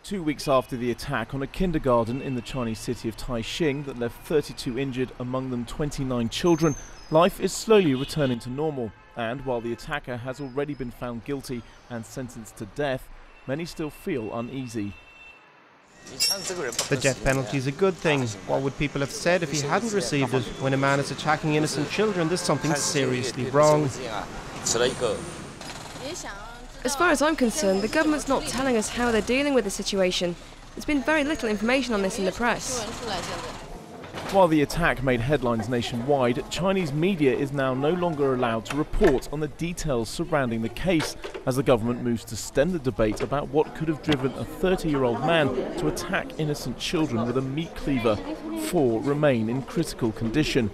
2 weeks after the attack on a kindergarten in the Chinese city of Taixing that left 32 injured, among them 29 children, life is slowly returning to normal. And while the attacker has already been found guilty and sentenced to death, many still feel uneasy. The death penalty is a good thing. What would people have said if he hadn't received it? When a man is attacking innocent children, there's something seriously wrong. As far as I'm concerned, the government's not telling us how they're dealing with the situation. There's been very little information on this in the press. While the attack made headlines nationwide, Chinese media is now no longer allowed to report on the details surrounding the case, as the government moves to stem the debate about what could have driven a 30-year-old man to attack innocent children with a meat cleaver. 4 remain in critical condition.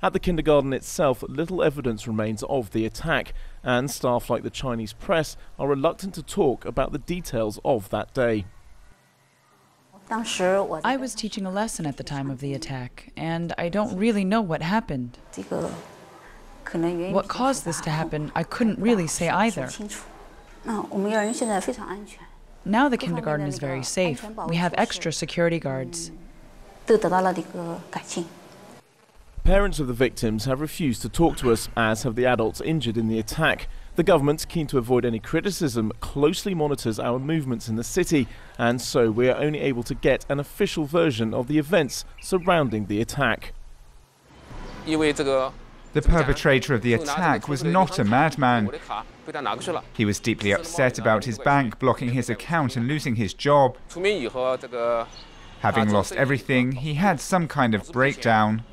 At the kindergarten itself, little evidence remains of the attack, and staff like the Chinese press are reluctant to talk about the details of that day. I was teaching a lesson at the time of the attack, and I don't really know what happened. What caused this to happen, I couldn't really say either. Now the kindergarten is very safe. We have extra security guards. Parents of the victims have refused to talk to us, as have the adults injured in the attack. The government, keen to avoid any criticism, closely monitors our movements in the city, and so we are only able to get an official version of the events surrounding the attack. The perpetrator of the attack was not a madman. He was deeply upset about his bank blocking his account and losing his job. Having lost everything, he had some kind of breakdown.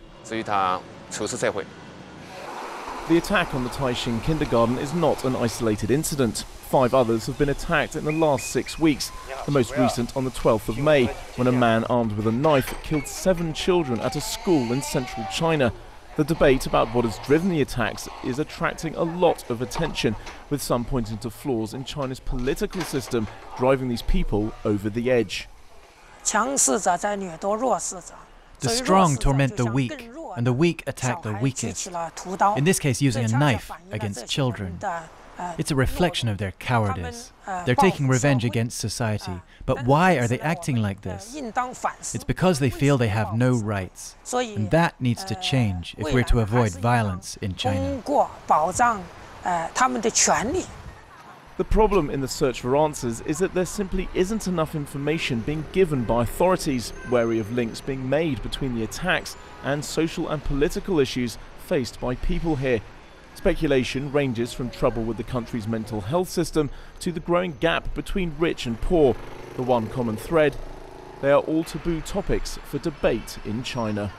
The attack on the Taixing kindergarten is not an isolated incident. 5 others have been attacked in the last 6 weeks, the most recent on the 12th of May, when a man armed with a knife killed 7 children at a school in central China. The debate about what has driven the attacks is attracting a lot of attention, with some pointing to flaws in China's political system driving these people over the edge. The strong torment the weak, and the weak attack the weakest, in this case using a knife against children. It's a reflection of their cowardice. They're taking revenge against society. But why are they acting like this? It's because they feel they have no rights. And that needs to change if we're to avoid violence in China. The problem in the search for answers is that there simply isn't enough information being given by authorities, wary of links being made between the attacks and social and political issues faced by people here. Speculation ranges from trouble with the country's mental health system to the growing gap between rich and poor. The one common thread: they are all taboo topics for debate in China.